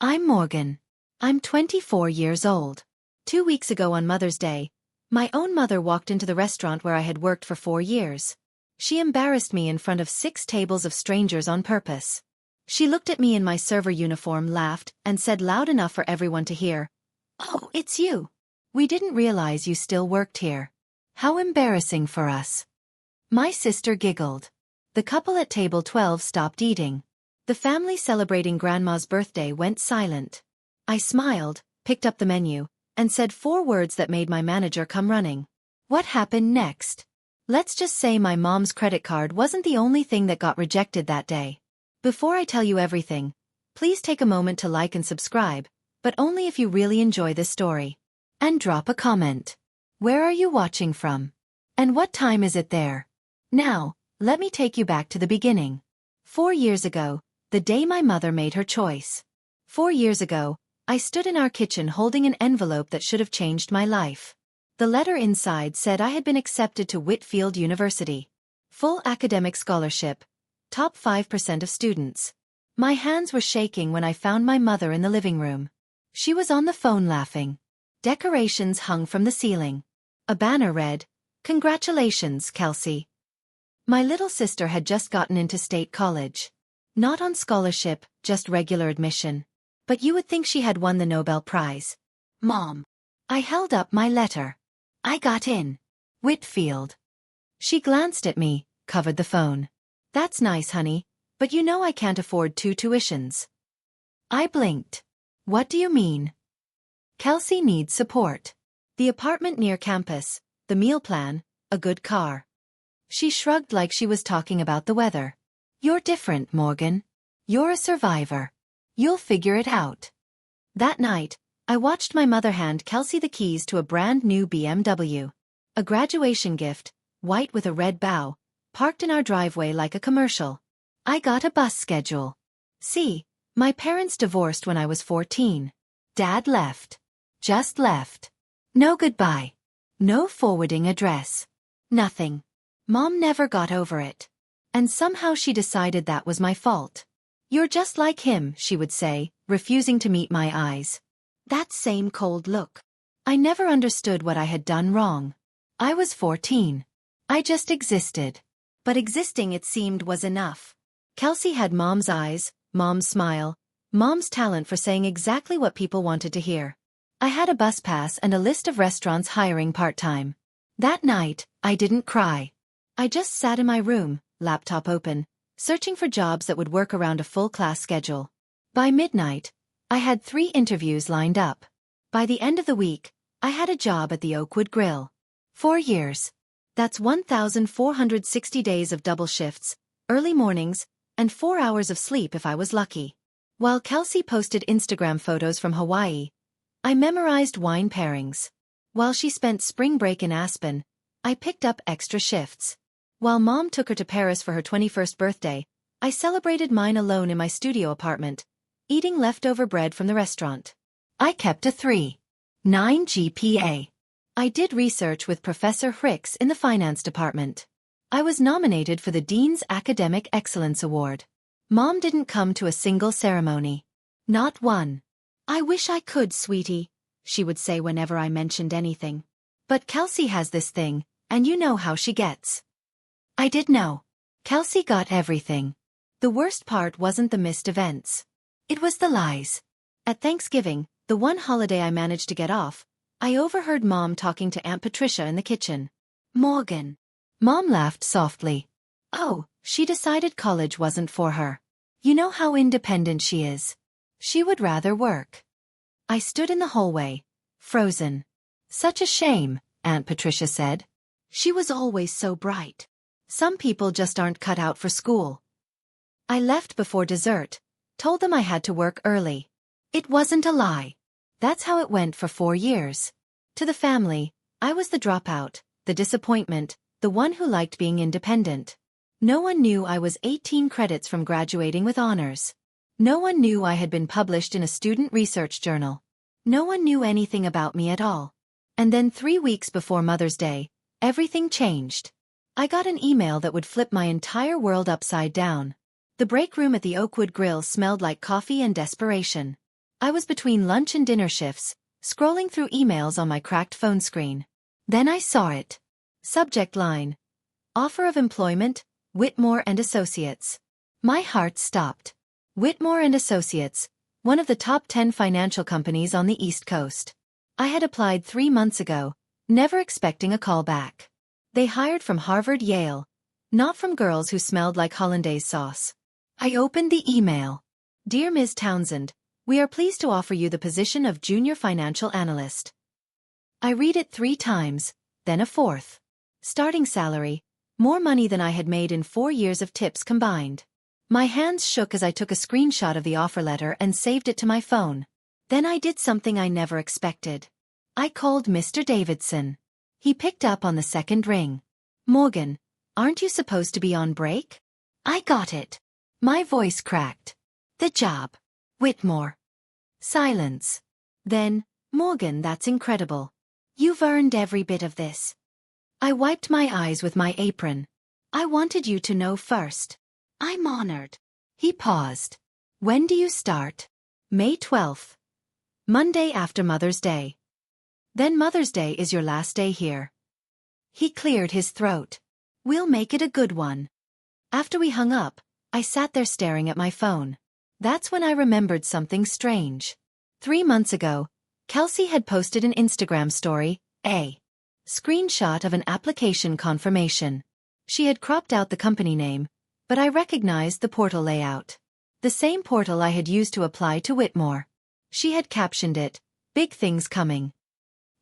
I'm Morgan. I'm 24 years old. 2 weeks ago on Mother's Day, my own mother walked into the restaurant where I had worked for 4 years. She embarrassed me in front of 6 tables of strangers on purpose. She looked at me in my server uniform, laughed, and said loud enough for everyone to hear, "Oh, it's you. We didn't realize you still worked here. How embarrassing for us." My sister giggled. The couple at table 12 stopped eating. The family celebrating Grandma's birthday went silent. I smiled, picked up the menu, and said 4 words that made my manager come running. What happened next? Let's just say my mom's credit card wasn't the only thing that got rejected that day. Before I tell you everything, please take a moment to like and subscribe, but only if you really enjoy this story. And drop a comment. Where are you watching from? And what time is it there? Now, let me take you back to the beginning. 4 years ago, the day my mother made her choice. 4 years ago, I stood in our kitchen holding an envelope that should have changed my life. The letter inside said I had been accepted to Whitfield University. Full academic scholarship. Top 5% of students. My hands were shaking when I found my mother in the living room. She was on the phone laughing. Decorations hung from the ceiling. A banner read, "Congratulations, Kelsey." My little sister had just gotten into state college. Not on scholarship, just regular admission. But you would think she had won the Nobel Prize. "Mom." I held up my letter. "I got in. Whitfield." She glanced at me, covered the phone. "That's nice, honey, but you know I can't afford 2 tuitions." I blinked. "What do you mean?" "Kelsey needs support. The apartment near campus, the meal plan, a good car." She shrugged like she was talking about the weather. "You're different, Morgan. You're a survivor. You'll figure it out." That night, I watched my mother hand Kelsey the keys to a brand new BMW. A graduation gift, white with a red bow, parked in our driveway like a commercial. I got a bus schedule. See, my parents divorced when I was 14. Dad left. Just left. No goodbye. No forwarding address. Nothing. Mom never got over it. And somehow she decided that was my fault. "You're just like him," she would say, refusing to meet my eyes. That same cold look. I never understood what I had done wrong. I was 14. I just existed. But existing, it seemed, was enough. Kelsey had Mom's eyes, Mom's smile, Mom's talent for saying exactly what people wanted to hear. I had a bus pass and a list of restaurants hiring part-time. That night, I didn't cry. I just sat in my room, laptop open, searching for jobs that would work around a full class schedule. By midnight, I had 3 interviews lined up. By the end of the week, I had a job at the Oakwood Grill. 4 years. That's 1,460 days of double shifts, early mornings, and 4 hours of sleep if I was lucky. While Kelsey posted Instagram photos from Hawaii, I memorized wine pairings. While she spent spring break in Aspen, I picked up extra shifts. While Mom took her to Paris for her 21st birthday, I celebrated mine alone in my studio apartment, eating leftover bread from the restaurant. I kept a 3.9 GPA. I did research with Professor Hicks in the finance department. I was nominated for the Dean's Academic Excellence Award. Mom didn't come to a single ceremony. Not one. "I wish I could, sweetie," she would say whenever I mentioned anything. "But Kelsey has this thing, and you know how she gets." I did know. Kelsey got everything. The worst part wasn't the missed events. It was the lies. At Thanksgiving, the one holiday I managed to get off, I overheard Mom talking to Aunt Patricia in the kitchen. "Morgan." Mom laughed softly. "Oh, she decided college wasn't for her. You know how independent she is. She would rather work." I stood in the hallway, frozen. "Such a shame," Aunt Patricia said. "She was always so bright. Some people just aren't cut out for school." I left before dessert, told them I had to work early. It wasn't a lie. That's how it went for 4 years. To the family, I was the dropout, the disappointment, the one who liked being independent. No one knew I was 18 credits from graduating with honors. No one knew I had been published in a student research journal. No one knew anything about me at all. And then 3 weeks before Mother's Day, everything changed. I got an email that would flip my entire world upside down. The break room at the Oakwood Grill smelled like coffee and desperation. I was between lunch and dinner shifts, scrolling through emails on my cracked phone screen. Then I saw it. Subject line: Offer of employment, Whitmore and Associates. My heart stopped. Whitmore and Associates, one of the top 10 financial companies on the East Coast. I had applied 3 months ago, never expecting a call back. They hired from Harvard, Yale, not from girls who smelled like hollandaise sauce. I opened the email. Dear Ms. Townsend, we are pleased to offer you the position of Junior Financial Analyst. I read it 3 times, then a 4th. Starting salary, more money than I had made in 4 years of tips combined. My hands shook as I took a screenshot of the offer letter and saved it to my phone. Then I did something I never expected. I called Mr. Davidson. He picked up on the second ring. Morgan, aren't you supposed to be on break? I got it. My voice cracked. The job. Whitmore. Silence. Then, Morgan, that's incredible. You've earned every bit of this. I wiped my eyes with my apron. I wanted you to know first. I'm honored. He paused. When do you start? May 12th. Monday after Mother's Day. Then Mother's Day is your last day here. He cleared his throat. We'll make it a good one. After we hung up, I sat there staring at my phone. That's when I remembered something strange. 3 months ago, Kelsey had posted an Instagram story, a screenshot of an application confirmation. She had cropped out the company name, but I recognized the portal layout. The same portal I had used to apply to Whitmore. She had captioned it, "Big things coming."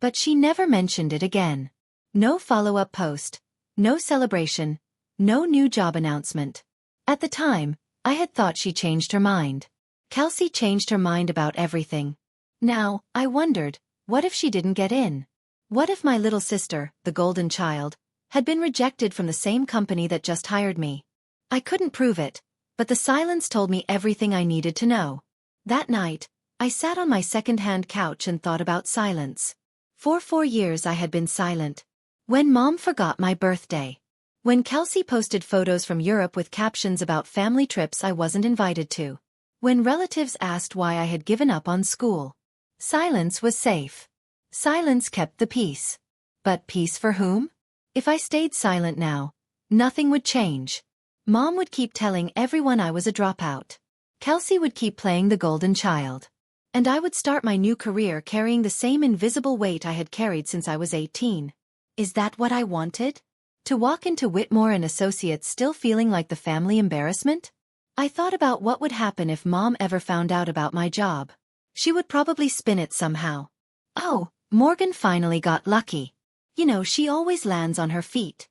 But she never mentioned it again. No follow-up post, no celebration, no new job announcement. At the time, I had thought she changed her mind. Kelsey changed her mind about everything. Now, I wondered, what if she didn't get in? What if my little sister, the golden child, had been rejected from the same company that just hired me? I couldn't prove it, but the silence told me everything I needed to know. That night, I sat on my second-hand couch and thought about silence. For 4 years I had been silent. When Mom forgot my birthday. When Kelsey posted photos from Europe with captions about family trips I wasn't invited to. When relatives asked why I had given up on school. Silence was safe. Silence kept the peace. But peace for whom? If I stayed silent now, nothing would change. Mom would keep telling everyone I was a dropout. Kelsey would keep playing the golden child. And I would start my new career carrying the same invisible weight I had carried since I was 18. Is that what I wanted? To walk into Whitmore and Associates still feeling like the family embarrassment? I thought about what would happen if Mom ever found out about my job. She would probably spin it somehow. Oh, Morgan finally got lucky. You know, she always lands on her feet.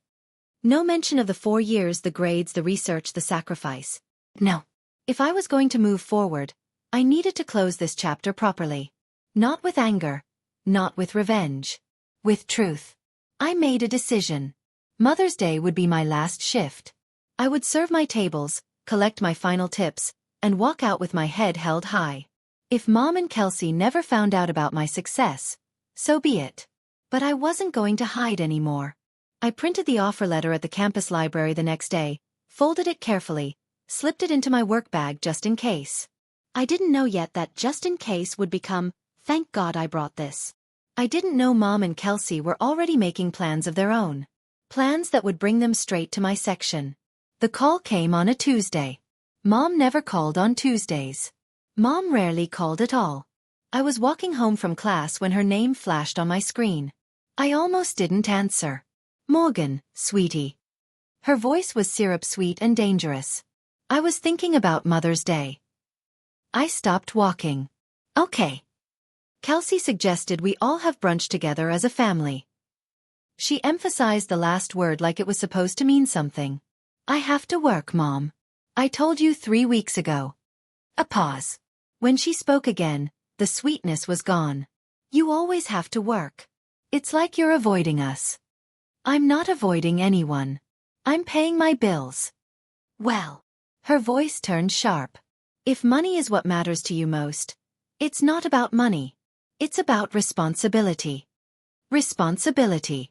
No mention of the 4 years, the grades, the research, the sacrifice. No. If I was going to move forward, I needed to close this chapter properly. Not with anger. Not with revenge. With truth. I made a decision. Mother's Day would be my last shift. I would serve my tables, collect my final tips, and walk out with my head held high. If Mom and Kelsey never found out about my success, so be it. But I wasn't going to hide anymore. I printed the offer letter at the campus library the next day, folded it carefully, slipped it into my work bag just in case. I didn't know yet that just in case would become, thank God I brought this. I didn't know Mom and Kelsey were already making plans of their own. Plans that would bring them straight to my section. The call came on a Tuesday. Mom never called on Tuesdays. Mom rarely called at all. I was walking home from class when her name flashed on my screen. I almost didn't answer. Morgan, sweetie. Her voice was syrup-sweet and dangerous. I was thinking about Mother's Day. I stopped walking. Okay. Kelsey suggested we all have brunch together as a family. She emphasized the last word like it was supposed to mean something. I have to work, Mom. I told you 3 weeks ago. A pause. When she spoke again, the sweetness was gone. You always have to work. It's like you're avoiding us. I'm not avoiding anyone. I'm paying my bills. Well. Her voice turned sharp. If money is what matters to you most, it's not about money. It's about responsibility. Responsibility.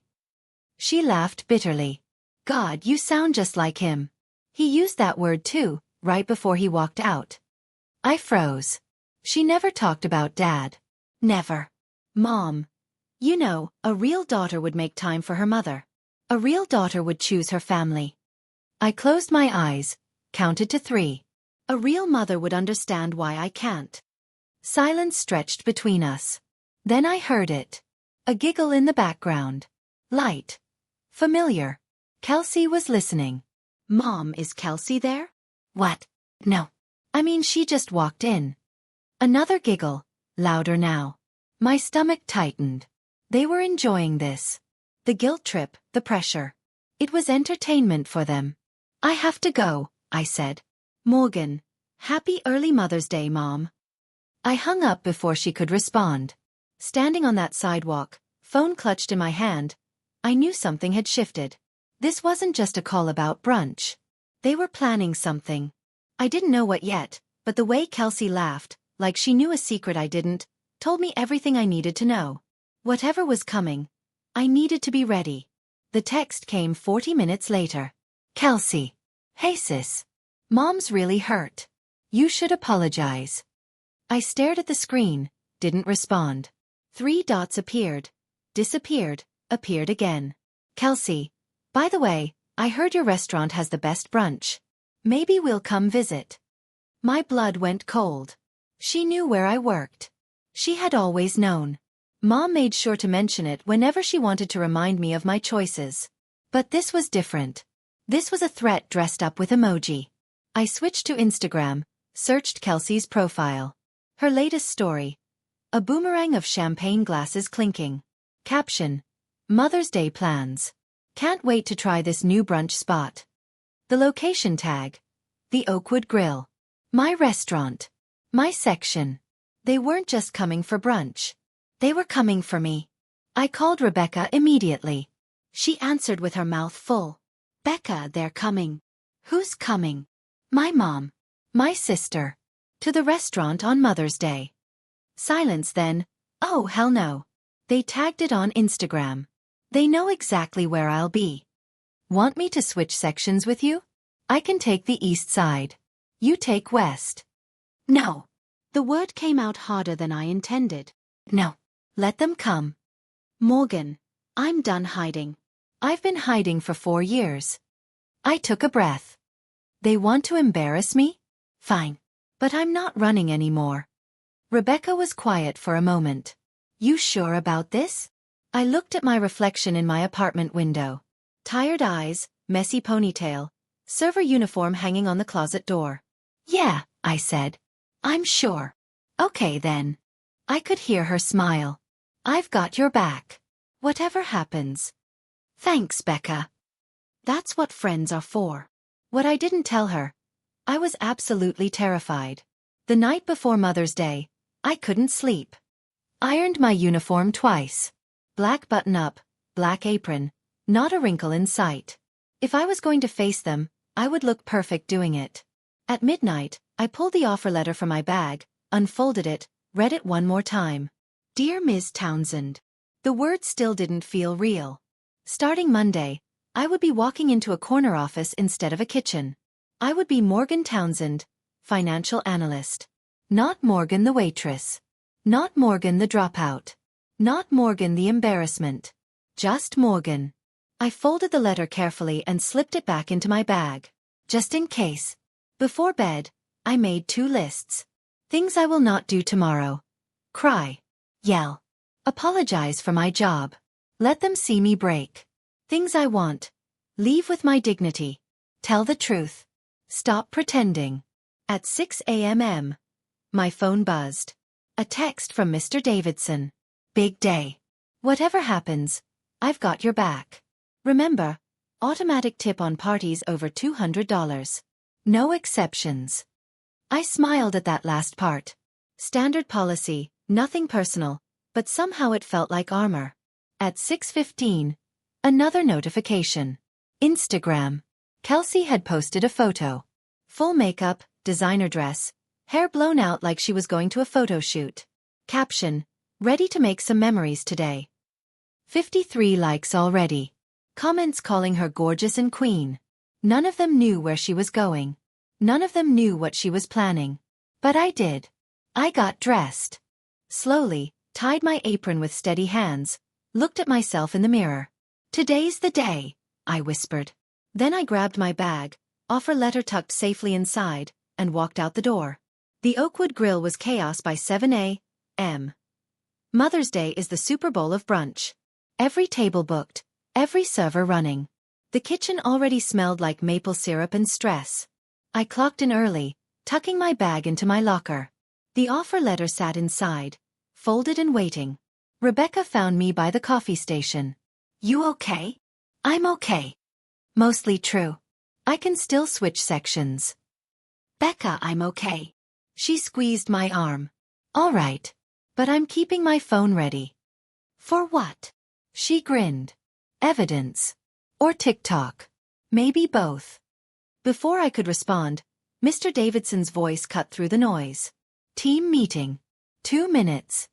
She laughed bitterly. God, you sound just like him. He used that word too, right before he walked out. I froze. She never talked about Dad. Never. Mom. You know, a real daughter would make time for her mother. A real daughter would choose her family. I closed my eyes, counted to 3. A real mother would understand why I can't. Silence stretched between us. Then I heard it. A giggle in the background. Light. Familiar. Kelsey was listening. Mom, is Kelsey there? What? No. I mean, she just walked in. Another giggle, louder now. My stomach tightened. They were enjoying this. The guilt trip, the pressure. It was entertainment for them. I have to go, I said. Morgan. Happy early Mother's Day, Mom. I hung up before she could respond. Standing on that sidewalk, phone clutched in my hand, I knew something had shifted. This wasn't just a call about brunch. They were planning something. I didn't know what yet, but the way Kelsey laughed, like she knew a secret I didn't, told me everything I needed to know. Whatever was coming, I needed to be ready. The text came 40 minutes later. Kelsey. Hey sis. Mom's really hurt. You should apologize. I stared at the screen, didn't respond. 3 dots appeared, disappeared, appeared again. Kelsey. By the way, I heard your restaurant has the best brunch. Maybe we'll come visit. My blood went cold. She knew where I worked. She had always known. Mom made sure to mention it whenever she wanted to remind me of my choices. But this was different. This was a threat dressed up with emoji. I switched to Instagram, searched Kelsey's profile. Her latest story. A boomerang of champagne glasses clinking. Caption. Mother's Day plans. Can't wait to try this new brunch spot. The location tag. The Oakwood Grill. My restaurant. My section. They weren't just coming for brunch. They were coming for me. I called Rebecca immediately. She answered with her mouth full. Becca, they're coming. Who's coming? My mom. My sister. To the restaurant on Mother's Day. Silence then. Oh, hell no. They tagged it on Instagram. They know exactly where I'll be. Want me to switch sections with you? I can take the east side. You take west. No. The word came out harder than I intended. No. Let them come. Morgan. I'm done hiding. I've been hiding for 4 years. I took a breath. They want to embarrass me? Fine. But I'm not running anymore. Rebecca was quiet for a moment. You sure about this? I looked at my reflection in my apartment window. Tired eyes, messy ponytail, server uniform hanging on the closet door. Yeah, I said. I'm sure. Okay then. I could hear her smile. I've got your back. Whatever happens. Thanks, Becca. That's what friends are for. What I didn't tell her. I was absolutely terrified. The night before Mother's Day, I couldn't sleep. Ironed my uniform twice. Black button-up, black apron, not a wrinkle in sight. If I was going to face them, I would look perfect doing it. At midnight, I pulled the offer letter from my bag, unfolded it, read it one more time. Dear Ms. Townsend. The words still didn't feel real. Starting Monday, I would be walking into a corner office instead of a kitchen. I would be Morgan Townsend, financial analyst. Not Morgan the waitress. Not Morgan the dropout. Not Morgan the embarrassment. Just Morgan. I folded the letter carefully and slipped it back into my bag. Just in case. Before bed, I made 2 lists. Things I will not do tomorrow. Cry. Yell. Apologize for my job. Let them see me break. Things I want. Leave with my dignity. Tell the truth. Stop pretending. At 6 a.m. My phone buzzed. A text from Mr. Davidson. Big day. Whatever happens, I've got your back. Remember, automatic tip on parties over $200. No exceptions. I smiled at that last part. Standard policy, nothing personal, but somehow it felt like armor. At 6:15, another notification. Instagram. Kelsey had posted a photo. Full makeup, designer dress, hair blown out like she was going to a photo shoot. Caption. Ready to make some memories today. 53 likes already. Comments calling her gorgeous and queen. None of them knew where she was going. None of them knew what she was planning. But I did. I got dressed. Slowly, tied my apron with steady hands, looked at myself in the mirror. Today's the day, I whispered. Then I grabbed my bag, offer letter tucked safely inside, and walked out the door. The Oakwood Grill was chaos by 7 a.m. Mother's Day is the Super Bowl of brunch. Every table booked, every server running. The kitchen already smelled like maple syrup and stress. I clocked in early, tucking my bag into my locker. The offer letter sat inside, folded and waiting. Rebecca found me by the coffee station. You okay? I'm okay. Mostly true. I can still switch sections. Becca, I'm okay. She squeezed my arm. All right. But I'm keeping my phone ready. For what? She grinned. Evidence. Or TikTok. Maybe both. Before I could respond, Mr. Davidson's voice cut through the noise. Team meeting. 2 minutes.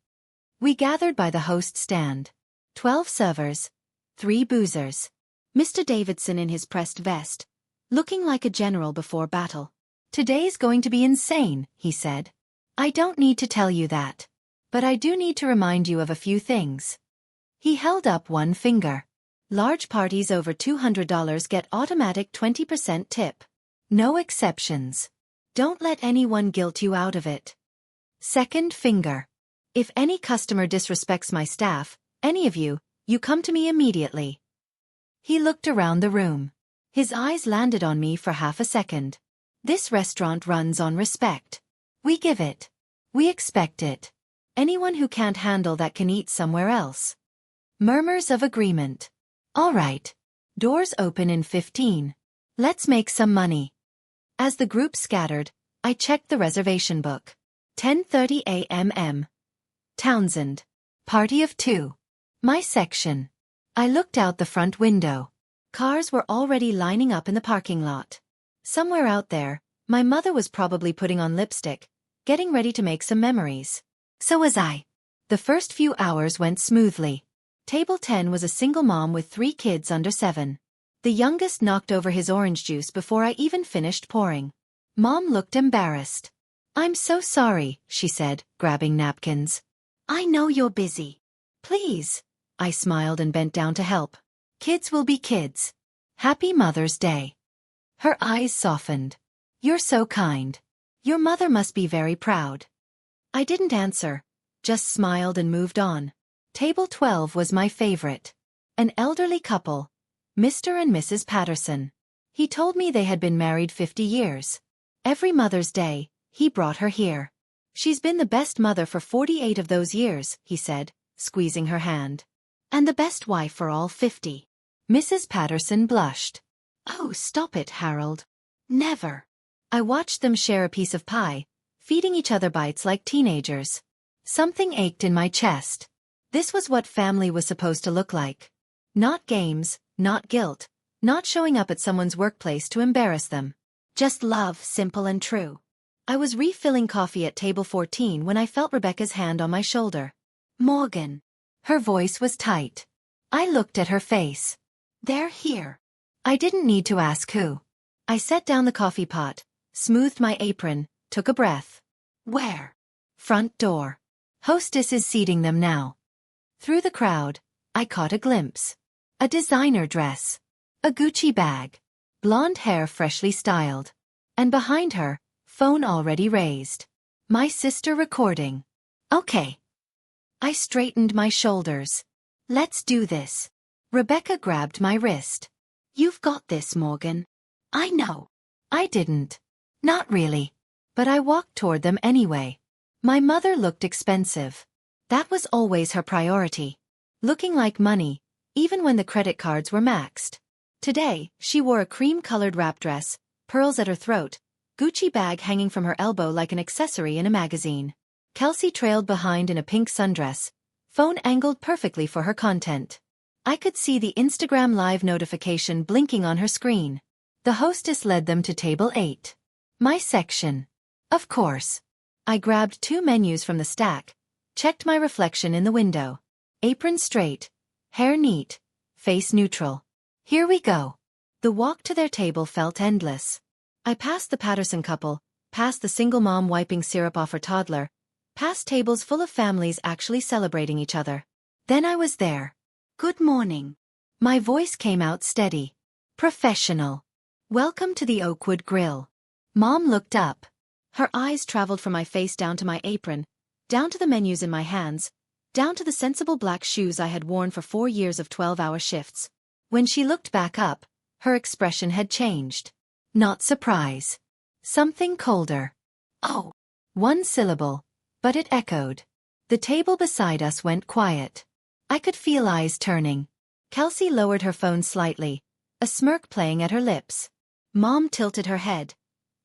We gathered by the host stand. 12 servers. 3 boozers. Mr. Davidson in his pressed vest, looking like a general before battle. Today's going to be insane, he said. I don't need to tell you that. But I do need to remind you of a few things. He held up one finger. Large parties over $200 get automatic 20% tip. No exceptions. Don't let anyone guilt you out of it. Second finger. If any customer disrespects my staff, any of you, you come to me immediately. He looked around the room. His eyes landed on me for half a second. This restaurant runs on respect. We give it. We expect it. Anyone who can't handle that can eat somewhere else. Murmurs of agreement. All right. Doors open in 15. Let's make some money. As the group scattered, I checked the reservation book. 10:30 a.m. Townsend. Party of 2. My section. I looked out the front window. Cars were already lining up in the parking lot. Somewhere out there, my mother was probably putting on lipstick, getting ready to make some memories. So was I. The first few hours went smoothly. Table 10 was a single mom with 3 kids under 7. The youngest knocked over his orange juice before I even finished pouring. Mom looked embarrassed. I'm so sorry, she said, grabbing napkins. I know you're busy. Please. I smiled and bent down to help. Kids will be kids. Happy Mother's Day. Her eyes softened. You're so kind. Your mother must be very proud. I didn't answer, just smiled and moved on. Table 12 was my favorite. An elderly couple, Mr. and Mrs. Patterson. He told me they had been married 50 years. Every Mother's Day, he brought her here. She's been the best mother for 48 of those years, he said, squeezing her hand. And the best wife for all 50. Mrs. Patterson blushed. Oh, stop it, Harold. Never. I watched them share a piece of pie, feeding each other bites like teenagers. Something ached in my chest. This was what family was supposed to look like. Not games, not guilt, not showing up at someone's workplace to embarrass them. Just love, simple and true. I was refilling coffee at table 14 when I felt Rebecca's hand on my shoulder. Morgan. Her voice was tight. I looked at her face. They're here. I didn't need to ask who. I set down the coffee pot, smoothed my apron, took a breath. Where? Front door. Hostess is seating them now. Through the crowd, I caught a glimpse. A designer dress. A Gucci bag. Blonde hair freshly styled. And behind her, phone already raised. My sister recording. Okay. I straightened my shoulders. Let's do this. Rebecca grabbed my wrist. You've got this, Morgan. I know. I didn't. Not really. But I walked toward them anyway. My mother looked expensive. That was always her priority. Looking like money, even when the credit cards were maxed. Today, she wore a cream-colored wrap dress, pearls at her throat, Gucci bag hanging from her elbow like an accessory in a magazine. Kelsey trailed behind in a pink sundress, phone angled perfectly for her content. I could see the Instagram Live notification blinking on her screen. The hostess led them to table 8. My section. Of course. I grabbed 2 menus from the stack, checked my reflection in the window. Apron straight, hair neat, face neutral. Here we go. The walk to their table felt endless. I passed the Patterson couple, past the single mom wiping syrup off her toddler, Past tables full of families actually celebrating each other. Then I was there. Good morning. My voice came out steady. Professional. Welcome to the Oakwood Grill. Mom looked up. Her eyes traveled from my face down to my apron, down to the menus in my hands, down to the sensible black shoes I had worn for 4 years of 12-hour shifts. When she looked back up, her expression had changed. Not surprise. Something colder. Oh. One syllable, but it echoed. The table beside us went quiet. I could feel eyes turning. Kelsey lowered her phone slightly, a smirk playing at her lips. Mom tilted her head,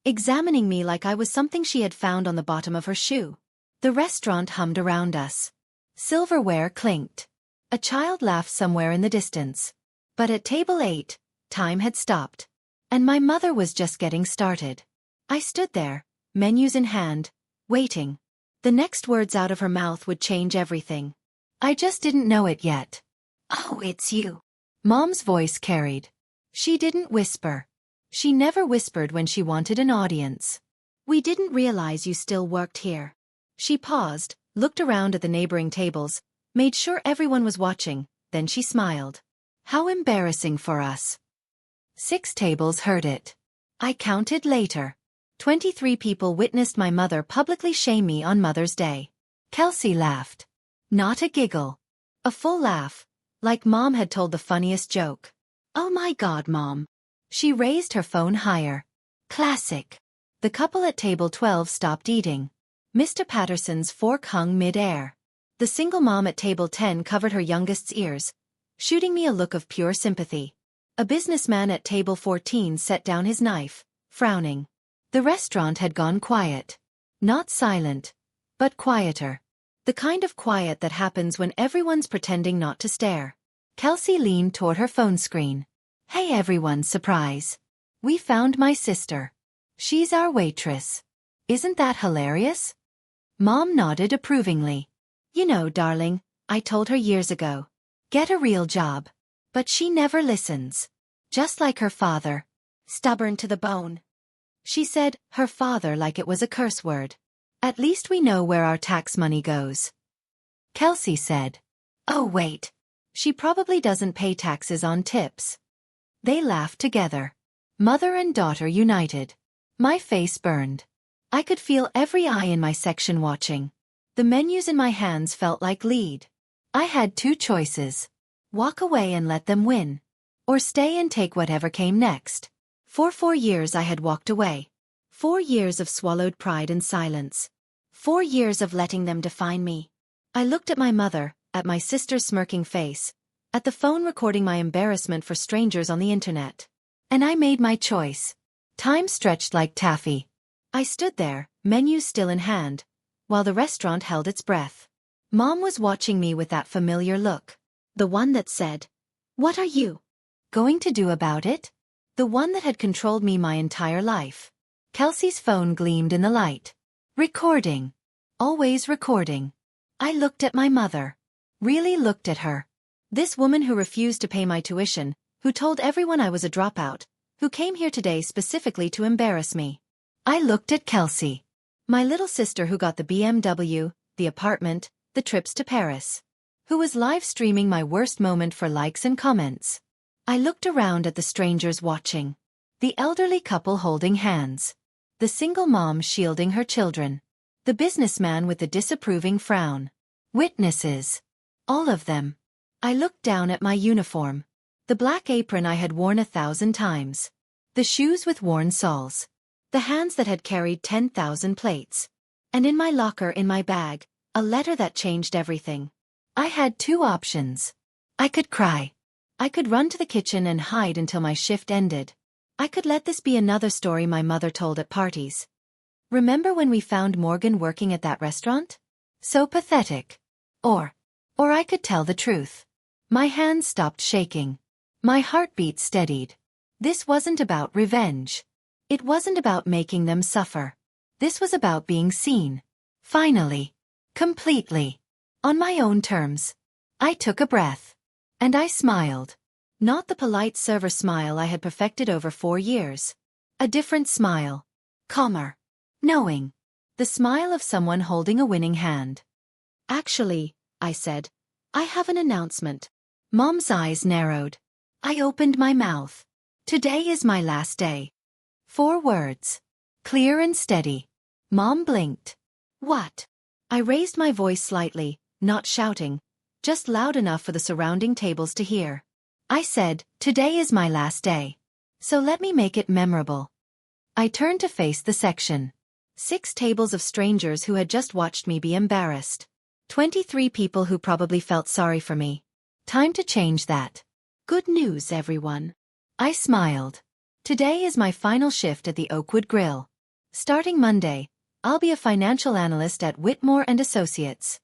examining me like I was something she had found on the bottom of her shoe. The restaurant hummed around us. Silverware clinked. A child laughed somewhere in the distance. But at table 8, time had stopped. And my mother was just getting started. I stood there, menus in hand, waiting. The next words out of her mouth would change everything. I just didn't know it yet. Oh, it's you. Mom's voice carried. She didn't whisper. She never whispered when she wanted an audience. We didn't realize you still worked here. She paused, looked around at the neighboring tables, made sure everyone was watching, then she smiled. How embarrassing for us. 6 tables heard it. I counted later. 23 people witnessed my mother publicly shame me on Mother's Day. Kelsey laughed. Not a giggle. A full laugh, like Mom had told the funniest joke. Oh my God, Mom. She raised her phone higher. Classic. The couple at table 12 stopped eating. Mr. Patterson's fork hung mid-air. The single mom at table 10 covered her youngest's ears, shooting me a look of pure sympathy. A businessman at table 14 set down his knife, frowning. The restaurant had gone quiet. Not silent, but quieter. The kind of quiet that happens when everyone's pretending not to stare. Kelsey leaned toward her phone screen. Hey everyone, surprise. We found my sister. She's our waitress. Isn't that hilarious? Mom nodded approvingly. You know, darling, I told her years ago. Get a real job. But she never listens. Just like her father. Stubborn to the bone. She said her father like it was a curse word. At least we know where our tax money goes. Kelsey said. Oh wait. She probably doesn't pay taxes on tips. They laughed together. Mother and daughter united. My face burned. I could feel every eye in my section watching. The menus in my hands felt like lead. I had 2 choices. Walk away and let them win. Or stay and take whatever came next. For 4 years I had walked away. 4 years of swallowed pride and silence. 4 years of letting them define me. I looked at my mother, at my sister's smirking face, at the phone recording my embarrassment for strangers on the internet. And I made my choice. Time stretched like taffy. I stood there, menus still in hand, while the restaurant held its breath. Mom was watching me with that familiar look. The one that said, "What are you going to do about it?" The one that had controlled me my entire life. Kelsey's phone gleamed in the light. Recording. Always recording. I looked at my mother. Really looked at her. This woman who refused to pay my tuition, who told everyone I was a dropout, who came here today specifically to embarrass me. I looked at Kelsey. My little sister who got the BMW, the apartment, the trips to Paris. Who was live streaming my worst moment for likes and comments. I looked around at the strangers watching. The elderly couple holding hands. The single mom shielding her children. The businessman with the disapproving frown. Witnesses. All of them. I looked down at my uniform. The black apron I had worn 1,000 times. The shoes with worn soles. The hands that had carried 10,000 plates. And in my locker in my bag, a letter that changed everything. I had 2 options. I could cry. I could run to the kitchen and hide until my shift ended. I could let this be another story my mother told at parties. Remember when we found Morgan working at that restaurant? So pathetic. Or I could tell the truth. My hands stopped shaking. My heartbeat steadied. This wasn't about revenge. It wasn't about making them suffer. This was about being seen. Finally. Completely. On my own terms. I took a breath. And I smiled. Not the polite server smile I had perfected over 4 years. A different smile. Calmer. Knowing. the smile of someone holding a winning hand. Actually, I said, I have an announcement. Mom's eyes narrowed. I opened my mouth. Today is my last day. 4 words. Clear and steady. Mom blinked. What? I raised my voice slightly, not shouting, just loud enough for the surrounding tables to hear. I said, today is my last day. So let me make it memorable. I turned to face the section. 6 tables of strangers who had just watched me be embarrassed. 23 people who probably felt sorry for me. Time to change that. Good news, everyone. I smiled. Today is my final shift at the Oakwood Grill. Starting Monday, I'll be a financial analyst at Whitmore and Associates.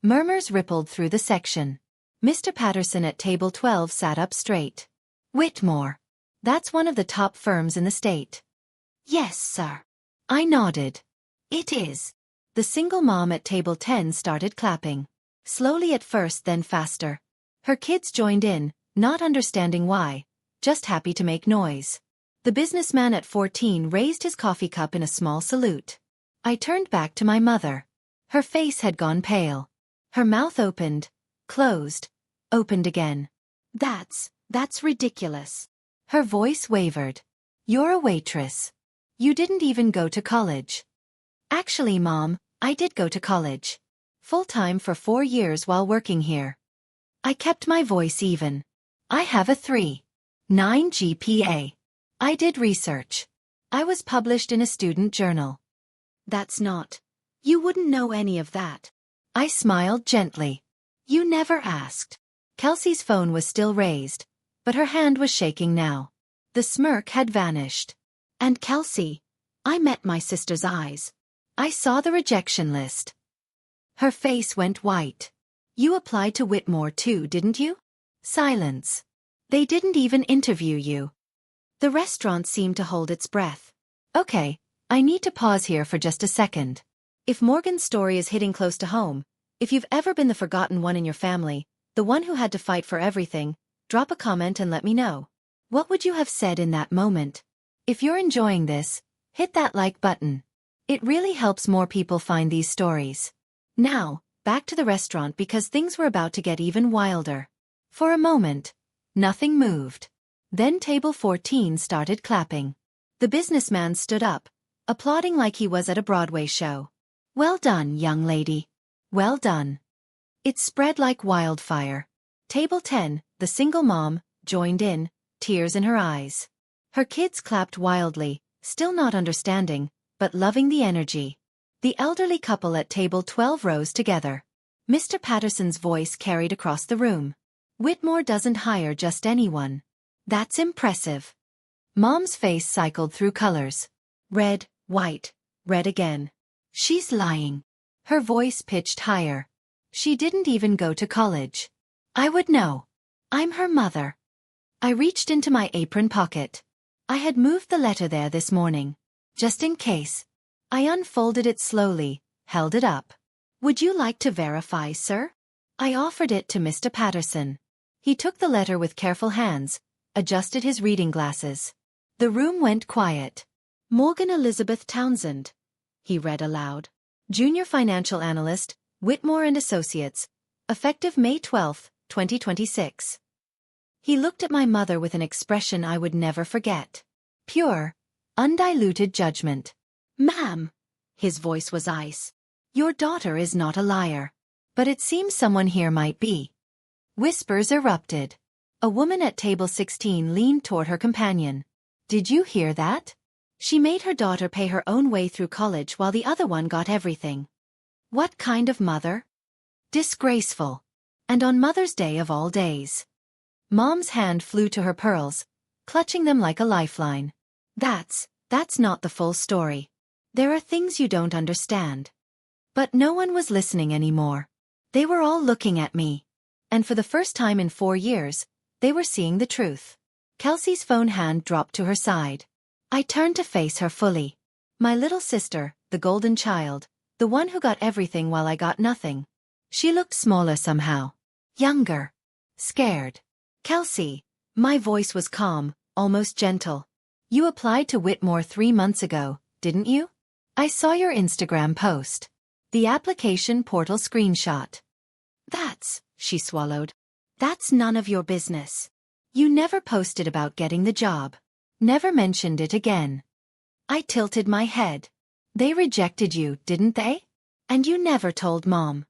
Murmurs rippled through the section. Mr. Patterson at table 12 sat up straight. Whitmore. That's one of the top firms in the state. Yes, sir. I nodded. It is. The single mom at table 10 started clapping. Slowly at first, then faster. Her kids joined in, not understanding why, just happy to make noise. The businessman at 14 raised his coffee cup in a small salute. I turned back to my mother. Her face had gone pale. Her mouth opened, closed, opened again. That's ridiculous. Her voice wavered. You're a waitress. You didn't even go to college. Actually, Mom, I did go to college. Full-time for 4 years while working here. I kept my voice even. I have a 3.9 GPA. I did research. I was published in a student journal. That's not. You wouldn't know any of that. I smiled gently. You never asked. Kelsey's phone was still raised, but her hand was shaking now. The smirk had vanished. And Kelsey, I met my sister's eyes. I saw the rejection list. Her face went white. You applied to Whitmore too, didn't you? Silence. They didn't even interview you. The restaurant seemed to hold its breath. Okay, I need to pause here for just a second. If Morgan's story is hitting close to home, if you've ever been the forgotten one in your family, the one who had to fight for everything, drop a comment and let me know. What would you have said in that moment? If you're enjoying this, hit that like button. It really helps more people find these stories. Now, back to the restaurant because things were about to get even wilder. For a moment, nothing moved. Then table 14 started clapping. The businessman stood up, applauding like he was at a Broadway show. Well done, young lady. Well done. It spread like wildfire. Table 10, the single mom, joined in, tears in her eyes. Her kids clapped wildly, still not understanding, but loving the energy. The elderly couple at table 12 rose together. Mr. Patterson's voice carried across the room. Whitmore doesn't hire just anyone. That's impressive. Mom's face cycled through colors. Red, white, red again. She's lying. Her voice pitched higher. She didn't even go to college. I would know. I'm her mother. I reached into my apron pocket. I had moved the letter there this morning. Just in case. I unfolded it slowly, held it up. Would you like to verify, sir? I offered it to Mr. Patterson. He took the letter with careful hands, adjusted his reading glasses. The room went quiet. Morgan Elizabeth Townsend, he read aloud. Junior Financial Analyst, Whitmore and Associates, effective May 12, 2026. He looked at my mother with an expression I would never forget. Pure, undiluted judgment. Ma'am, his voice was ice. Your daughter is not a liar. But it seems someone here might be. Whispers erupted. A woman at table 16 leaned toward her companion. Did you hear that? She made her daughter pay her own way through college while the other one got everything. What kind of mother? Disgraceful. And on Mother's Day of all days. Mom's hand flew to her pearls, clutching them like a lifeline. That's not the full story. There are things you don't understand. But no one was listening anymore. They were all looking at me. And for the first time in 4 years, they were seeing the truth. Kelsey's phone hand dropped to her side. I turned to face her fully. My little sister, the golden child, the one who got everything while I got nothing. She looked smaller somehow. Younger. Scared. Kelsey, my voice was calm, almost gentle. You applied to Whitmore 3 months ago, didn't you? I saw your Instagram post. The application portal screenshot. She swallowed. That's none of your business. You never posted about getting the job. Never mentioned it again. I tilted my head. They rejected you, didn't they? And you never told Mom.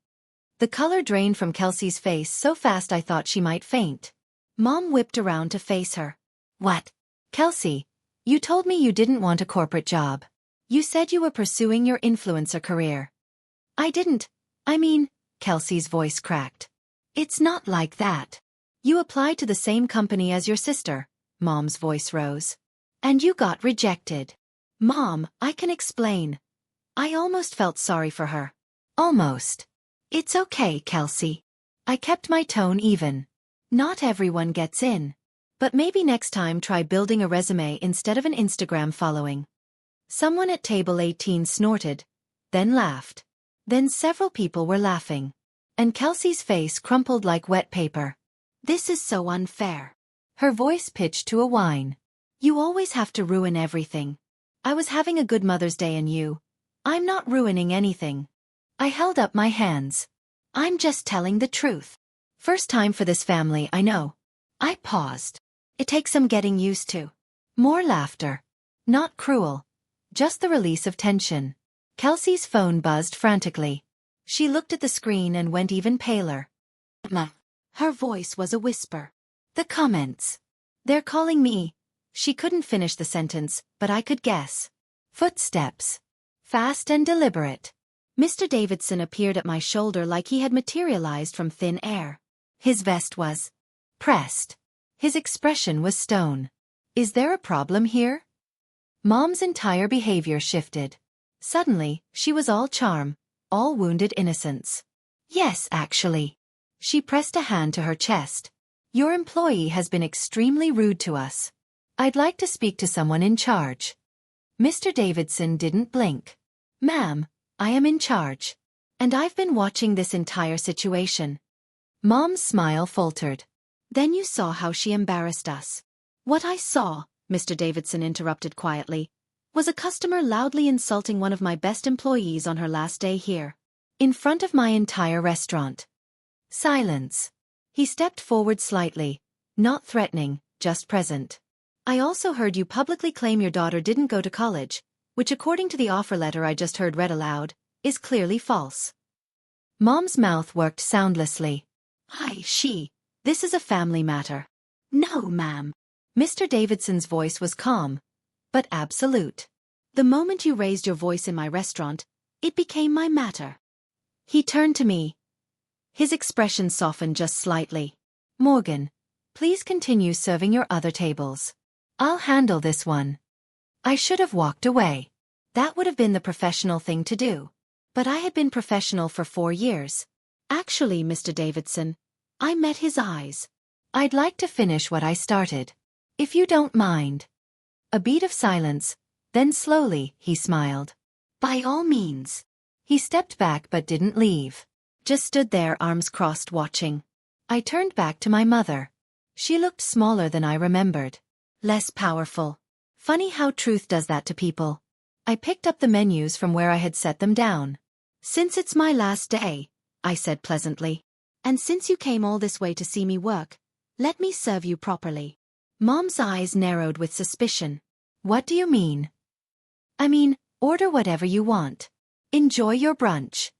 The color drained from Kelsey's face so fast I thought she might faint. Mom whipped around to face her. What? Kelsey, you told me you didn't want a corporate job. You said you were pursuing your influencer career. I didn't. Kelsey's voice cracked. It's not like that. You applied to the same company as your sister. Mom's voice rose. And you got rejected. Mom, I can explain. I almost felt sorry for her. Almost. It's okay, Kelsey. I kept my tone even. Not everyone gets in. But maybe next time try building a resume instead of an Instagram following. Someone at table 18 snorted, then laughed. Then several people were laughing. And Kelsey's face crumpled like wet paper. This is so unfair. Her voice pitched to a whine. You always have to ruin everything. I was having a good Mother's Day and I'm not ruining anything. I held up my hands. I'm just telling the truth. First time for this family, I know. I paused. It takes some getting used to. More laughter. Not cruel. Just the release of tension. Kelsey's phone buzzed frantically. She looked at the screen and went even paler. Ma. Her voice was a whisper. The comments. They're calling me. She couldn't finish the sentence, but I could guess. Footsteps. Fast and deliberate. Mr. Davidson appeared at my shoulder like he had materialized from thin air. His vest was pressed. His expression was stone. Is there a problem here? Mom's entire behavior shifted. Suddenly, she was all charm, all wounded innocence. Yes, actually. She pressed a hand to her chest. Your employee has been extremely rude to us. I'd like to speak to someone in charge. Mr. Davidson didn't blink. Ma'am, I am in charge. And I've been watching this entire situation. Mom's smile faltered. Then you saw how she embarrassed us. What I saw, Mr. Davidson interrupted quietly, was a customer loudly insulting one of my best employees on her last day here. In front of my entire restaurant. Silence. He stepped forward slightly, not threatening, just present. I also heard you publicly claim your daughter didn't go to college, which according to the offer letter I just heard read aloud, is clearly false. Mom's mouth worked soundlessly. This is a family matter. No, ma'am. Mr. Davidson's voice was calm, but absolute. The moment you raised your voice in my restaurant, it became my matter. He turned to me. His expression softened just slightly. Morgan, please continue serving your other tables. I'll handle this one. I should have walked away. That would have been the professional thing to do. But I had been professional for 4 years. Actually, Mr. Davidson, I met his eyes. I'd like to finish what I started. If you don't mind. A beat of silence, then slowly, he smiled. By all means. He stepped back but didn't leave. Just stood there, arms crossed, watching. I turned back to my mother. She looked smaller than I remembered. Less powerful. Funny how truth does that to people. I picked up the menus from where I had set them down. Since it's my last day, I said pleasantly. And since you came all this way to see me work, let me serve you properly. Mom's eyes narrowed with suspicion. What do you mean? Order whatever you want. Enjoy your brunch.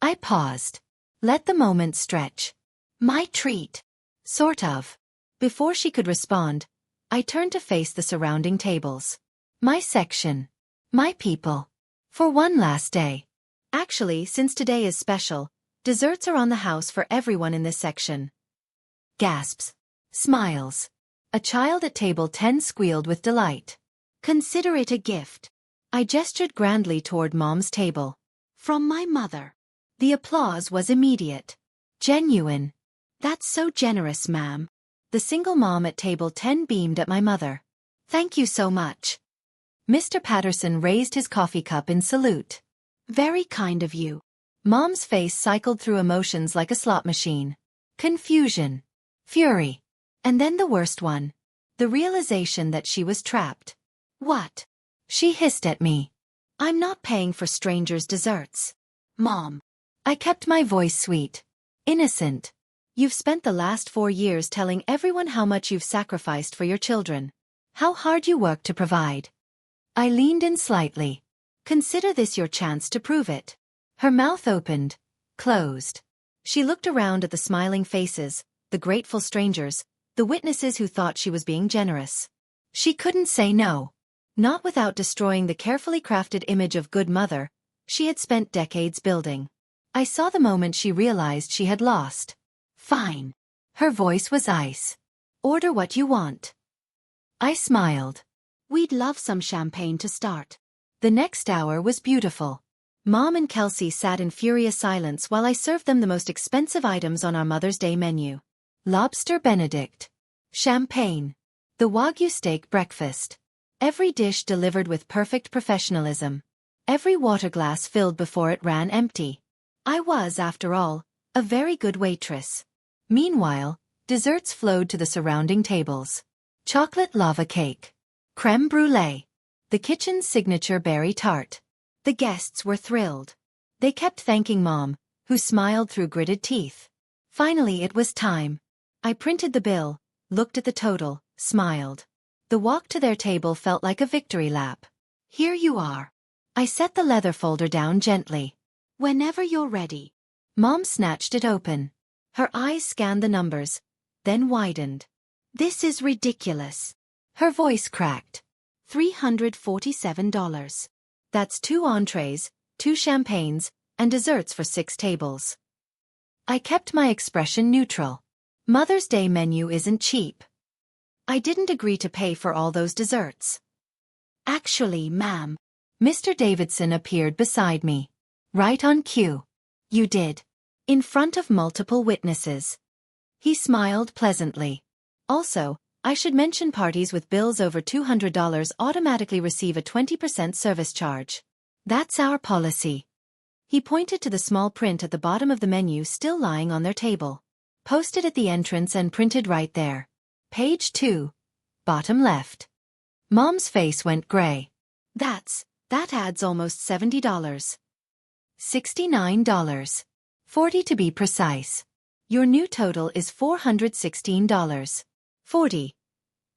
I paused. Let the moment stretch. My treat. Sort of. Before she could respond, I turned to face the surrounding tables. My section. My people. For one last day. Actually, since today is special, desserts are on the house for everyone in this section. Gasps. Smiles. A child at table 10 squealed with delight. Consider it a gift. I gestured grandly toward Mom's table. From my mother. The applause was immediate. Genuine. That's so generous, ma'am. The single mom at table 10 beamed at my mother. Thank you so much. Mr. Patterson raised his coffee cup in salute. Very kind of you. Mom's face cycled through emotions like a slot machine. Confusion. Fury. And then the worst one. The realization that she was trapped. What? She hissed at me. I'm not paying for strangers' desserts. Mom. I kept my voice sweet. Innocent. You've spent the last 4 years telling everyone how much you've sacrificed for your children. How hard you work to provide. I leaned in slightly. Consider this your chance to prove it. Her mouth opened, closed. She looked around at the smiling faces, the grateful strangers, the witnesses who thought she was being generous. She couldn't say no. Not without destroying the carefully crafted image of good mother she had spent decades building. I saw the moment she realized she had lost. Fine. Her voice was ice. Order what you want. I smiled. We'd love some champagne to start. The next hour was beautiful. Mom and Kelsey sat in furious silence while I served them the most expensive items on our Mother's Day menu. Lobster Benedict. Champagne. The Wagyu steak breakfast. Every dish delivered with perfect professionalism. Every water glass filled before it ran empty. I was, after all, a very good waitress. Meanwhile, desserts flowed to the surrounding tables. Chocolate lava cake. Crème brûlée. The kitchen's signature berry tart. The guests were thrilled. They kept thanking Mom, who smiled through gritted teeth. Finally it was time. I printed the bill, looked at the total, smiled. The walk to their table felt like a victory lap. Here you are. I set the leather folder down gently. Whenever you're ready. Mom snatched it open. Her eyes scanned the numbers, then widened. This is ridiculous. Her voice cracked. $347. That's 2 entrees, 2 champagnes, and desserts for 6 tables. I kept my expression neutral. Mother's Day menu isn't cheap. I didn't agree to pay for all those desserts. Actually, ma'am. Mr. Davidson appeared beside me. Right on cue. You did. In front of multiple witnesses. He smiled pleasantly. Also, I should mention parties with bills over $200 automatically receive a 20% service charge. That's our policy. He pointed to the small print at the bottom of the menu still lying on their table. Posted at the entrance and printed right there. Page 2. Bottom left. Mom's face went gray. That adds almost $70. $69. 40 to be precise. Your new total is $416. 40.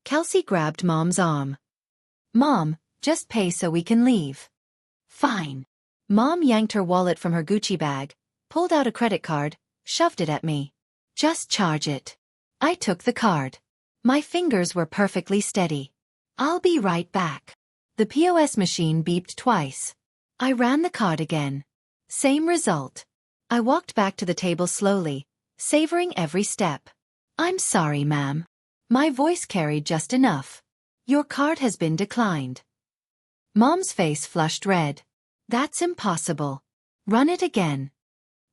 Kelsey grabbed Mom's arm. Mom, just pay so we can leave. Fine. Mom yanked her wallet from her Gucci bag, pulled out a credit card, shoved it at me. Just charge it. I took the card. My fingers were perfectly steady. I'll be right back. The POS machine beeped twice. I ran the card again. Same result. I walked back to the table slowly, savoring every step. I'm sorry, ma'am. My voice carried just enough. Your card has been declined. Mom's face flushed red. That's impossible. Run it again.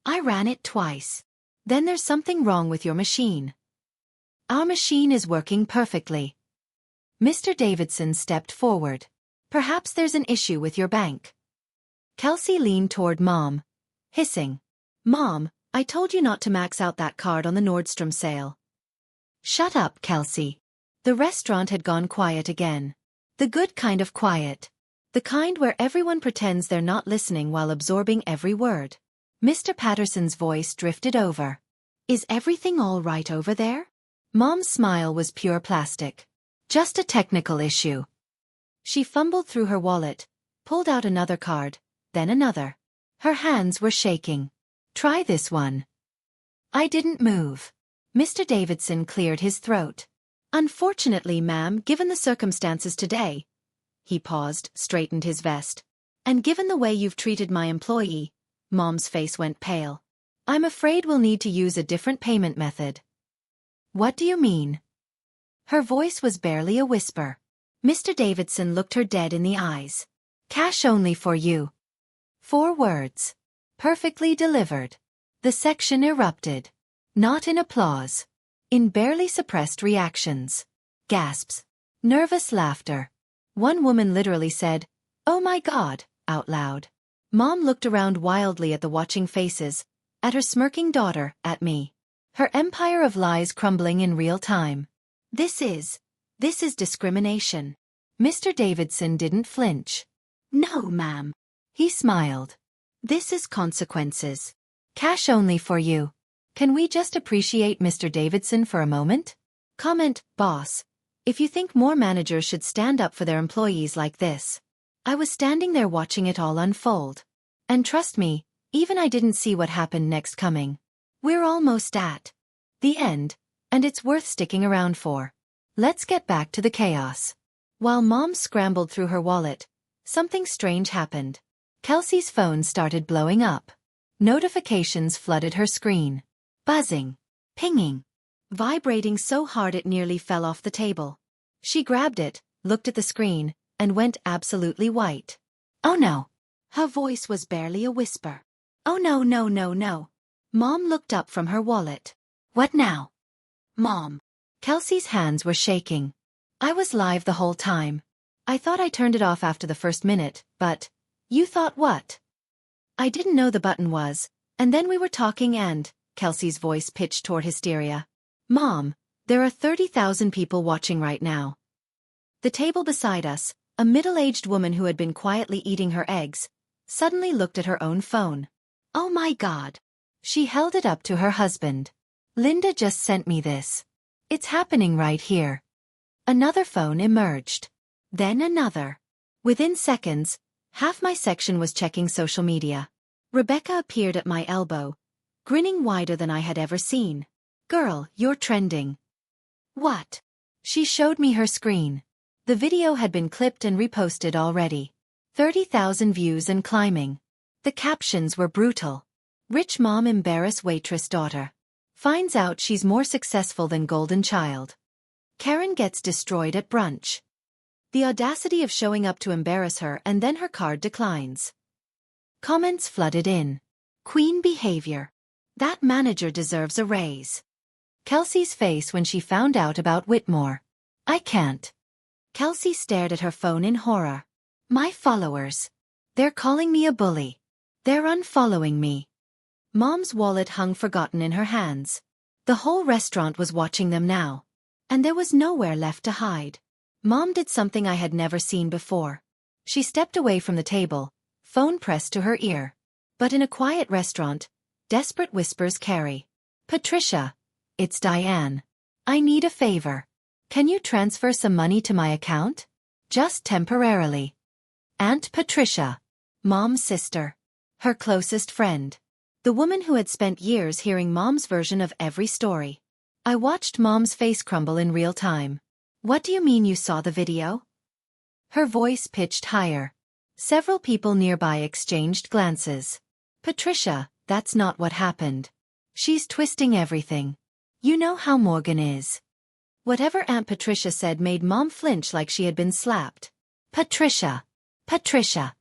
I ran it twice. Then there's something wrong with your machine. Our machine is working perfectly. Mr. Davidson stepped forward. Perhaps there's an issue with your bank. Kelsey leaned toward Mom, hissing. Mom, I told you not to max out that card on the Nordstrom sale. Shut up, Kelsey. The restaurant had gone quiet again. The good kind of quiet. The kind where everyone pretends they're not listening while absorbing every word. Mr. Patterson's voice drifted over. Is everything all right over there? Mom's smile was pure plastic. Just a technical issue. She fumbled through her wallet, pulled out another card, then another. Her hands were shaking. Try this one. I didn't move. Mr. Davidson cleared his throat. Unfortunately, ma'am, given the circumstances today. He paused, straightened his vest. And given the way you've treated my employee, Mom's face went pale. I'm afraid we'll need to use a different payment method. What do you mean? Her voice was barely a whisper. Mr. Davidson looked her dead in the eyes. Cash only for you. 4 words. Perfectly delivered. The section erupted. Not in applause. In barely suppressed reactions. Gasps. Nervous laughter. One woman literally said, "Oh my God," out loud. Mom looked around wildly at the watching faces, at her smirking daughter, at me. Her empire of lies crumbling in real time. This is discrimination. Mr. Davidson didn't flinch. No, ma'am. He smiled. This is consequences. Cash only for you. Can we just appreciate Mr. Davidson for a moment? Comment, boss. If you think more managers should stand up for their employees like this. I was standing there watching it all unfold. And trust me, even I didn't see what happened next coming. We're almost at the end, and it's worth sticking around for. Let's get back to the chaos. While Mom scrambled through her wallet, something strange happened. Kelsey's phone started blowing up. Notifications flooded her screen. Buzzing. Pinging. Vibrating so hard it nearly fell off the table. She grabbed it, looked at the screen, and went absolutely white. Oh no. Her voice was barely a whisper. Oh no, no, no, no. Mom looked up from her wallet. What now? Mom. Kelsey's hands were shaking. I was live the whole time. I thought I turned it off after the first minute, but... You thought what? I didn't know the button was, and then we were talking and... Kelsey's voice pitched toward hysteria. Mom, there are 30,000 people watching right now. The table beside us, a middle-aged woman who had been quietly eating her eggs, suddenly looked at her own phone. Oh my God. She held it up to her husband. Linda just sent me this. It's happening right here. Another phone emerged. Then another. Within seconds, half my section was checking social media. Rebecca appeared at my elbow, grinning wider than I had ever seen. Girl, you're trending. What? She showed me her screen. The video had been clipped and reposted already. 30,000 views and climbing. The captions were brutal. Rich mom embarrass waitress daughter. Finds out she's more successful than golden child. Karen gets destroyed at brunch. The audacity of showing up to embarrass her and then her card declines. Comments flooded in. Queen behavior. That manager deserves a raise. Kelsey's face when she found out about Whitmore. I can't. Kelsey stared at her phone in horror. My followers. They're calling me a bully. They're unfollowing me. Mom's wallet hung forgotten in her hands. The whole restaurant was watching them now. And there was nowhere left to hide. Mom did something I had never seen before. She stepped away from the table, phone pressed to her ear. But in a quiet restaurant, desperate whispers carry. Patricia. It's Diane. I need a favor. Can you transfer some money to my account? Just temporarily. Aunt Patricia. Mom's sister. Her closest friend. The woman who had spent years hearing Mom's version of every story. I watched Mom's face crumble in real time. What do you mean you saw the video? Her voice pitched higher. Several people nearby exchanged glances. Patricia, that's not what happened. She's twisting everything. You know how Morgan is. Whatever Aunt Patricia said made Mom flinch like she had been slapped. Patricia. Patricia.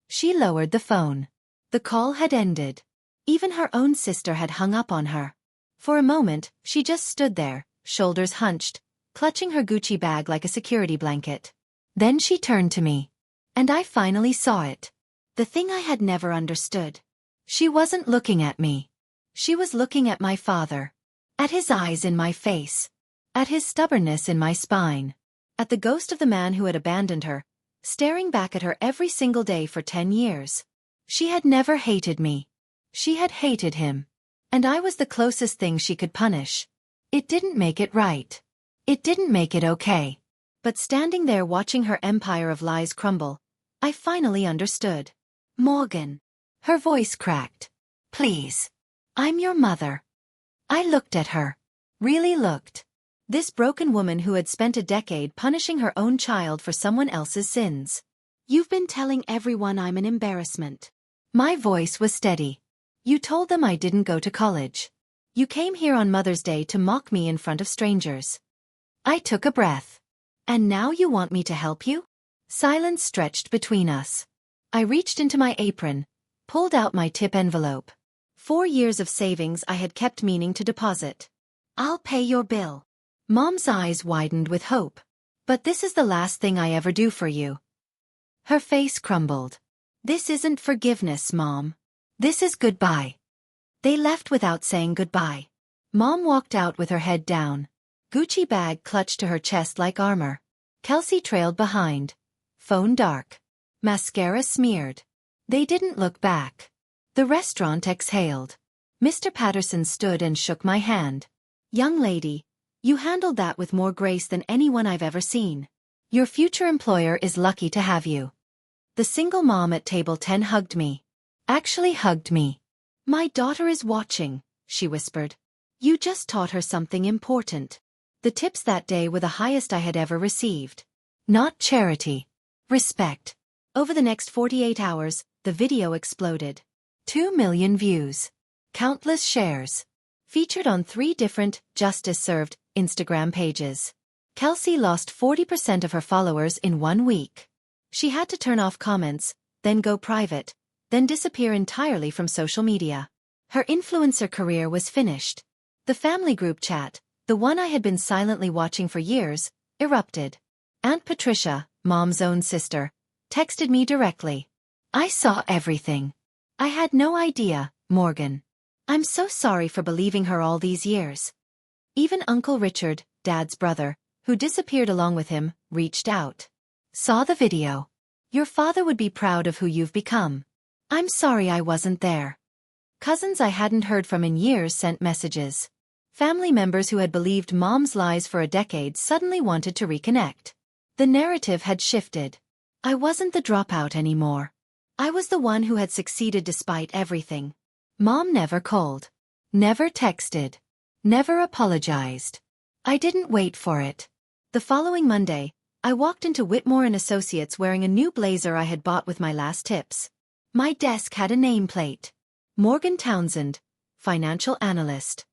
She lowered the phone. The call had ended. Even her own sister had hung up on her. For a moment, she just stood there, shoulders hunched, clutching her Gucci bag like a security blanket. Then she turned to me. And I finally saw it. The thing I had never understood. She wasn't looking at me. She was looking at my father. At his eyes in my face. At his stubbornness in my spine. At the ghost of the man who had abandoned her, staring back at her every single day for 10 years. She had never hated me. She had hated him. And I was the closest thing she could punish. It didn't make it right. It didn't make it okay. But standing there watching her empire of lies crumble, I finally understood. Morgan. Her voice cracked. Please. I'm your mother. I looked at her. Really looked. This broken woman who had spent a decade punishing her own child for someone else's sins. You've been telling everyone I'm an embarrassment. My voice was steady. You told them I didn't go to college. You came here on Mother's Day to mock me in front of strangers. I took a breath. And now you want me to help you? Silence stretched between us. I reached into my apron, pulled out my tip envelope. 4 years of savings I had kept meaning to deposit. I'll pay your bill. Mom's eyes widened with hope. But this is the last thing I ever do for you. Her face crumbled. This isn't forgiveness, Mom. This is goodbye. They left without saying goodbye. Mom walked out with her head down. Gucci bag clutched to her chest like armor. Kelsey trailed behind. Phone dark. Mascara smeared. They didn't look back. The restaurant exhaled. Mr. Patterson stood and shook my hand. Young lady, you handled that with more grace than anyone I've ever seen. Your future employer is lucky to have you. The single mom at table 10 hugged me. Actually hugged me. My daughter is watching, she whispered. You just taught her something important. The tips that day were the highest I had ever received. Not charity. Respect. Over the next 48 hours, the video exploded. 2 million views. Countless shares. Featured on 3 different Justice Served Instagram pages. Kelsey lost 40% of her followers in 1 week. She had to turn off comments, then go private, then disappear entirely from social media. Her influencer career was finished. The family group chat, the one I had been silently watching for years, erupted. Aunt Patricia, Mom's own sister, texted me directly. I saw everything. I had no idea, Morgan. I'm so sorry for believing her all these years. Even Uncle Richard, Dad's brother, who disappeared along with him, reached out. Saw the video. Your father would be proud of who you've become. I'm sorry I wasn't there. Cousins I hadn't heard from in years sent messages. Family members who had believed Mom's lies for a decade suddenly wanted to reconnect. The narrative had shifted. I wasn't the dropout anymore. I was the one who had succeeded despite everything. Mom never called. Never texted. Never apologized. I didn't wait for it. The following Monday, I walked into Whitmore & Associates wearing a new blazer I had bought with my last tips. My desk had a nameplate. Morgan Townsend, financial analyst.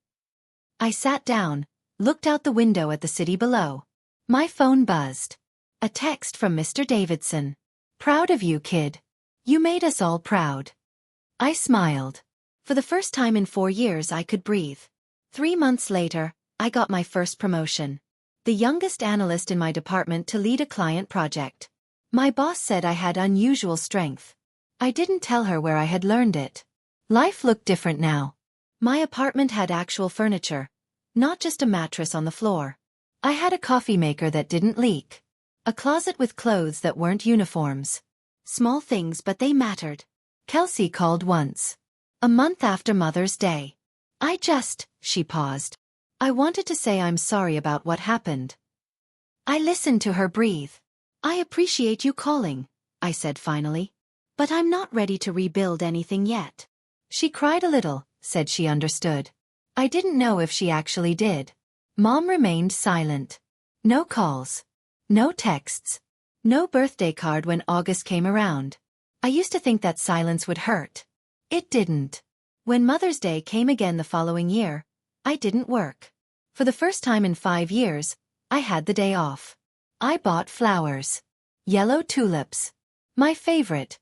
I sat down, looked out the window at the city below. My phone buzzed. A text from Mr. Davidson. Proud of you, kid. You made us all proud. I smiled. For the first time in 4 years I could breathe. 3 months later, I got my first promotion. The youngest analyst in my department to lead a client project. My boss said I had unusual strength. I didn't tell her where I had learned it. Life looked different now. My apartment had actual furniture, not just a mattress on the floor. I had a coffee maker that didn't leak. A closet with clothes that weren't uniforms. Small things, but they mattered. Kelsey called once. A month after Mother's Day. She paused. I wanted to say I'm sorry about what happened. I listened to her breathe. I appreciate you calling, I said finally. But I'm not ready to rebuild anything yet. She cried a little, said she understood. I didn't know if she actually did. Mom remained silent. No calls. No texts. No birthday card when August came around. I used to think that silence would hurt. It didn't. When Mother's Day came again the following year, I didn't work. For the first time in 5 years, I had the day off. I bought flowers. Yellow tulips. My favorite.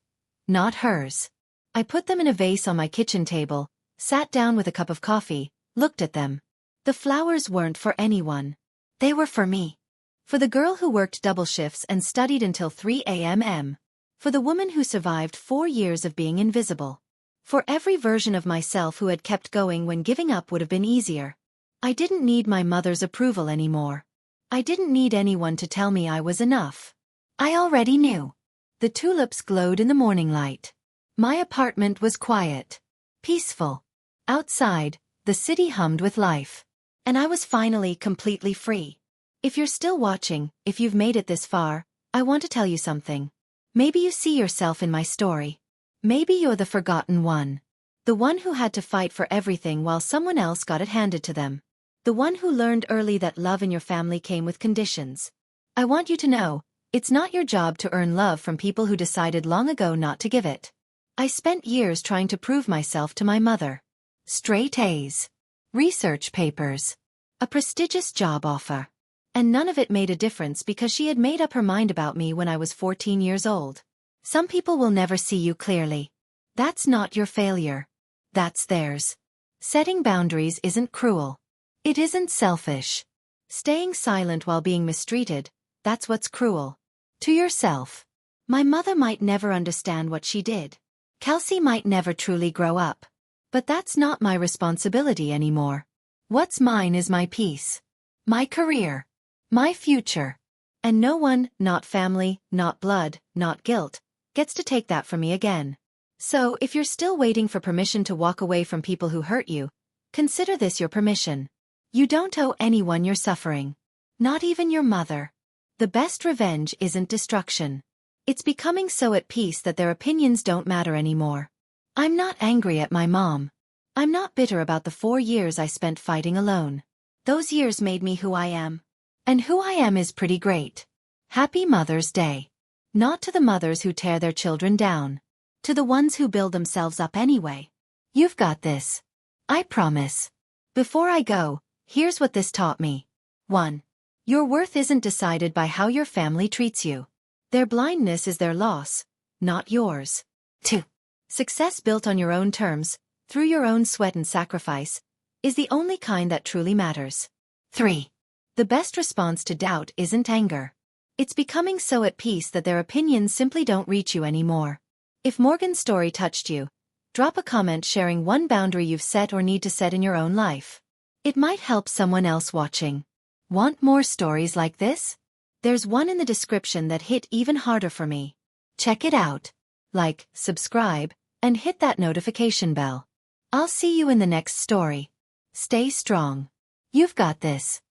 Not hers. I put them in a vase on my kitchen table, sat down with a cup of coffee, looked at them. The flowers weren't for anyone. They were for me. For the girl who worked double shifts and studied until 3 a.m. For the woman who survived 4 years of being invisible. For every version of myself who had kept going when giving up would have been easier. I didn't need my mother's approval anymore. I didn't need anyone to tell me I was enough. I already knew. The tulips glowed in the morning light. My apartment was quiet. Peaceful. Outside, the city hummed with life. And I was finally completely free. If you're still watching, if you've made it this far, I want to tell you something. Maybe you see yourself in my story. Maybe you're the forgotten one. The one who had to fight for everything while someone else got it handed to them. The one who learned early that love in your family came with conditions. I want you to know, it's not your job to earn love from people who decided long ago not to give it. I spent years trying to prove myself to my mother. Straight A's. Research papers. A prestigious job offer. And none of it made a difference because she had made up her mind about me when I was 14 years old. Some people will never see you clearly. That's not your failure. That's theirs. Setting boundaries isn't cruel. It isn't selfish. Staying silent while being mistreated, that's what's cruel. To yourself. My mother might never understand what she did. Kelsey might never truly grow up. But that's not my responsibility anymore. What's mine is my peace. My career. My future. And no one, not family, not blood, not guilt, gets to take that from me again. So, if you're still waiting for permission to walk away from people who hurt you, consider this your permission. You don't owe anyone your suffering. Not even your mother. The best revenge isn't destruction. It's becoming so at peace that their opinions don't matter anymore. I'm not angry at my mom. I'm not bitter about the 4 years I spent fighting alone. Those years made me who I am. And who I am is pretty great. Happy Mother's Day. Not to the mothers who tear their children down. To the ones who build themselves up anyway. You've got this. I promise. Before I go, here's what this taught me. 1. Your worth isn't decided by how your family treats you. Their blindness is their loss, not yours. 2. Success built on your own terms, through your own sweat and sacrifice, is the only kind that truly matters. 3. The best response to doubt isn't anger. It's becoming so at peace that their opinions simply don't reach you anymore. If Morgan's story touched you, drop a comment sharing one boundary you've set or need to set in your own life. It might help someone else watching. Want more stories like this? There's one in the description that hit even harder for me. Check it out. Like, subscribe, and hit that notification bell. I'll see you in the next story. Stay strong. You've got this.